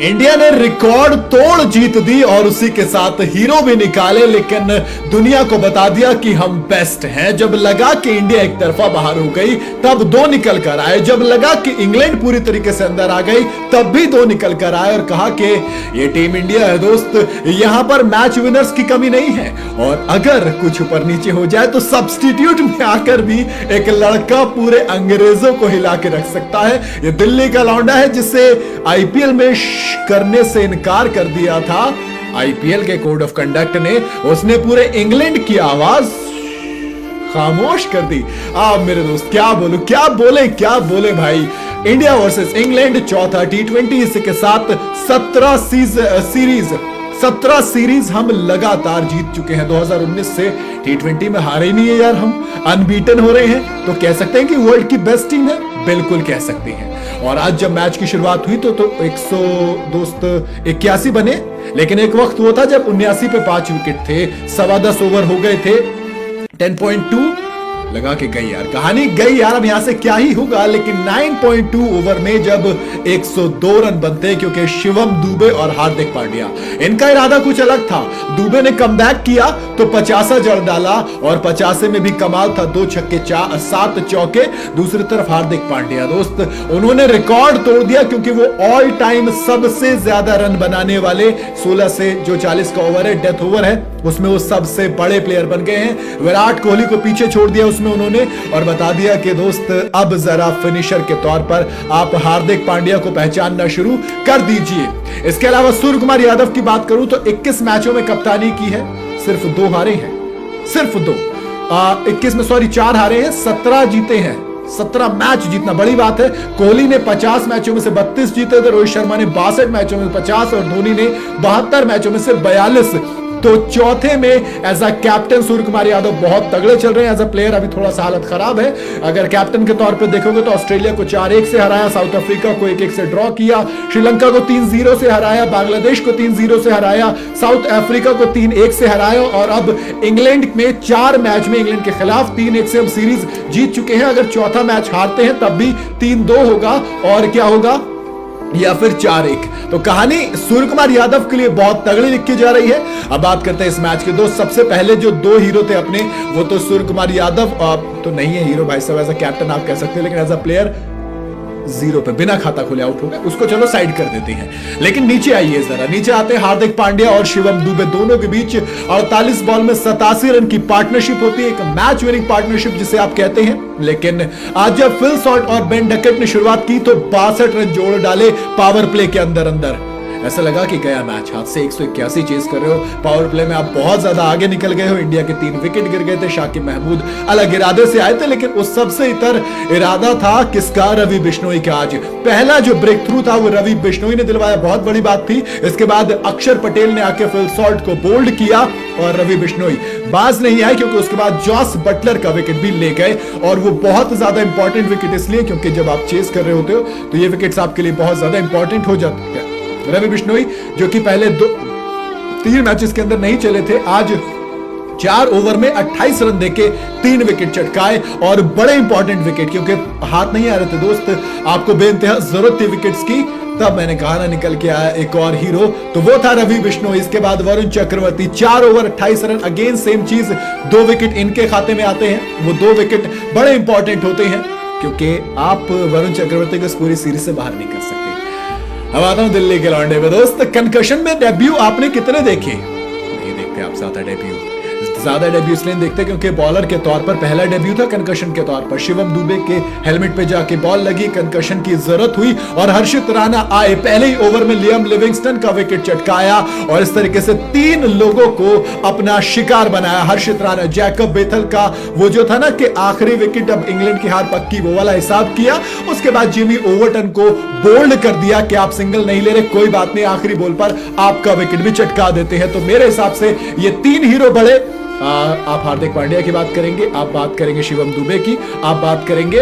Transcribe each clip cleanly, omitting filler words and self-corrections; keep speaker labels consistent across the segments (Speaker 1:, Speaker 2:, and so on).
Speaker 1: India ने record तोड़ जीत दी और उसी के साथ हीरो भी निकाले, लेकिन दुनिया को बता दिया कि हम बेस्ट हैं। जब लगा कि इंडिया एक तरफा बाहर हो गई तब दो निकल कर आए, जब लगा कि इंग्लैंड पूरी तरीके से अंदर आ गई तब भी दो निकल कर आए और कहा कि ये टीम इंडिया है दोस्त, यहां पर मैच विनर्स की कमी नहीं है और अगर कुछ ऊपर नीचे हो जाए तो सब्स्टिट्यूट में आकर भी एक लड़का पूरे अंग्रेजों को हिला के रख सकता है। ये दिल्ली का लौंडा है जिसे आईपीएल में करने से इनकार कर दिया था आईपीएल के कोड ऑफ कंडक्ट ने। उसने पूरे इंग्लैंड की आवाज खामोश कर दी। आप मेरे दोस्त क्या बोले भाई। इंडिया वर्सेस इंग्लैंड चौथा टी20, इसी के साथ 17 सीरीज हम लगातार जीत चुके हैं। 2019 से टी20 में हारे ही नहीं है यार, हम अनबीटन हो रहे हैं। तो कह सकते हैं कि वर्ल्ड की बेस्ट टीम है, बिल्कुल कह सकते हैं। और आज जब मैच की शुरुआत हुई तो 181 बने, लेकिन एक वक्त वो था जब 79 पे 5 विकेट थे, 10.25 ओवर हो गए थे, 10.2 लगा के गई यार, कहानी गई यार। अब यहां से क्या ही होगा, लेकिन 9.2 ओवर में जब 102 रन बनते हैं, क्योंकि शिवम दुबे और हार्दिक पांड्या, इनका इरादा कुछ अलग था। दुबे ने कमबैक किया तो 50 जड़ डाला और 50 में भी कमाल था, 2 छक्के 7 चौके। दूसरी तरफ हार्दिक पांड्या दोस्त, उन्होंने रिकॉर्ड तोड़ दिया क्योंकि वो ऑल टाइम सबसे ज्यादा रन बनाने वाले 16 से जो 40 का ओवर है, डेथ ओवर है, उसमें वो सबसे बड़े प्लेयर बन गए हैं। विराट कोहली को पीछे छोड़ दिया उसमें उन्होंने और बता दिया कि दोस्त अब जरा फिनिशर के तौर पर आप हार्दिक पांड्या को पहचानना शुरू कर दीजिए। इसके अलावा सूर्य कुमार यादव की बात करूं तो 21 मैचों में कप्तानी की है, सिर्फ 2 हारे हैं, सिर्फ 2। 21 में 4 हारे हैं, 17 जीते हैं। 17 मैच जीतना बड़ी बात है। कोहली ने 50 मैचों में से 32 जीते थे, रोहित शर्मा ने 62 मैचों में 50 और धोनी ने 72 मैचों में से 42। तो चौथे में as a captain Surya Kumar Yadav बहुत तगड़े चल रहे हैं। एज अ प्लेयर अभी थोड़ा सा हालत खराब है। अगर कैप्टन के तौर पे देखोगे तो ऑस्ट्रेलिया को 4-1 से हराया, साउथ अफ्रीका को 1-1 से ड्रॉ किया, श्रीलंका को 3-0 से हराया, बांग्लादेश को 3-0 से हराया, साउथ अफ्रीका को 3-1 से हराया और अब इंग्लैंड में 4 मैच में इंग्लैंड के खिलाफ 3-1 से हम सीरीज जीत चुके हैं। अगर चौथा मैच हारते हैं तब भी 3-2 होगा और क्या होगा, या फिर 4-1। तो कहानी सूर्य कुमार यादव के लिए बहुत तगड़ी लिखी जा रही है। अब बात करते हैं इस मैच के दोस्त। सबसे पहले जो 2 हीरो थे अपने, वो तो सूर्य कुमार यादव तो नहीं है हीरो भाई साहब, एज अ कैप्टन आप कह सकते हैं, लेकिन एज अ प्लेयर 0 पे बिना खाता खोले आउट हो गए, उसको चलो साइड कर देते हैं। लेकिन नीचे आइए जरा, नीचे आते हैं हार्दिक पांड्या और शिवम दुबे, दोनों के बीच 48 बॉल में 87 रन की पार्टनरशिप होती है, एक मैच विनिंग पार्टनरशिप जिसे आप कहते हैं। लेकिन आज जब फिल सॉल्ट और बेन डकेट ने शुरुआत की तो 62 रन जोड़ डाले पावर प्ले के अंदर। ऐसा लगा कि गया मैच हाथ से। 181 चेज कर रहे हो, पावर प्ले में आप बहुत ज्यादा आगे निकल गए हो। इंडिया के 3 विकेट गिर गए थे, शाकिब महमूद अलग इरादे से आए थे, लेकिन उस सबसे इतर इरादा था किसका, रवि बिश्नोई का। आज पहला जो ब्रेक थ्रू था वो रवि बिश्नोई ने दिलवाया, बहुत बड़ी बात थी। इसके बाद अक्षर पटेल ने आके फिल सॉल्ट को बोल्ड किया और रवि बिश्नोई बाज नहीं आए, क्योंकि उसके बाद जॉस बटलर का विकेट भी ले गए और वो बहुत ज्यादा इंपॉर्टेंट विकेट इसलिए क्योंकि जब आप चेस कर रहे होते हो तो ये विकेट्स आपके लिए बहुत ज्यादा इंपॉर्टेंट हो जाते हैं। रवि बिश्नोई जो कि पहले 3 मैचेस के अंदर नहीं चले थे, आज 4 ओवर में 28 रन देके 3 विकेट चटकाए और बड़े इंपॉर्टेंट विकेट, क्योंकि हाथ नहीं आ रहे थे दोस्त, आपको बेइंतहा जरूरत थी विकेट्स की। तब मैंने कहा ना निकल के आया एक और हीरो, तो वो था रवि बिश्नोई। इसके बाद Varun Chakravarthy 4 over 28 run, again same चीज, 2 विकेट इनके खाते में आते हैं। वो 2 विकेट बड़े इंपॉर्टेंट होते हैं क्योंकि आप वरुण चक्रवर्ती को इस पूरी सीरीज से बाहर नहीं कर सकते। अब आता हूं दिल्ली के लौंडे में दोस्त। कंकशन में डेब्यू आपने कितने देखे? नहीं देखते आप ज्यादा डेब्यू इसलिए देखते क्योंकि बॉलर के तौर पर पहला डेब्यू था कंकशन के तौर पर। शिवम दुबे के हेलमेट पे जाके बॉल लगी, कंकशन की जरूरत हुई और हर्षित राणा आए, पहले ही ओवर में लियम लिविंगस्टन का विकेट चटकाया और इस तरीके से 3 लोगों को अपना शिकार बनाया। हर्षित राणा, जैकब बेथल का वो जो था ना कि आखिरी विकेट अब इंग्लैंड की हार पक्की, वो वाला हिसाब किया। उसके बाद जिमी ओवरटन को बोल्ड कर दिया कि आप सिंगल नहीं ले रहे, कोई बात नहीं, आखिरी बॉल पर आपका विकेट भी चटका देते हैं। तो मेरे हिसाब से ये 3 हीरो बड़े। आप हार्दिक पांड्या की बात करेंगे, आप बात करेंगे शिवम दुबे की, आप बात करेंगे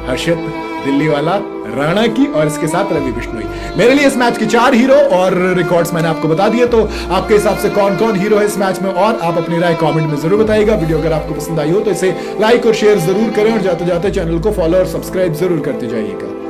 Speaker 1: हर्षित दिल्ली वाला राणा की और इसके साथ रवि बिश्नोई। मेरे लिए इस मैच के 4 हीरो और रिकॉर्ड्स मैंने आपको बता दिए। तो आपके हिसाब से कौन कौन हीरो है इस मैच में, और आप अपनी राय कमेंट में जरूर बताइएगा। वीडियो अगर आपको पसंद आई हो तो इसे लाइक और शेयर जरूर करें और जाते जाते चैनल को फॉलो और सब्सक्राइब जरूर करते जाइएगा।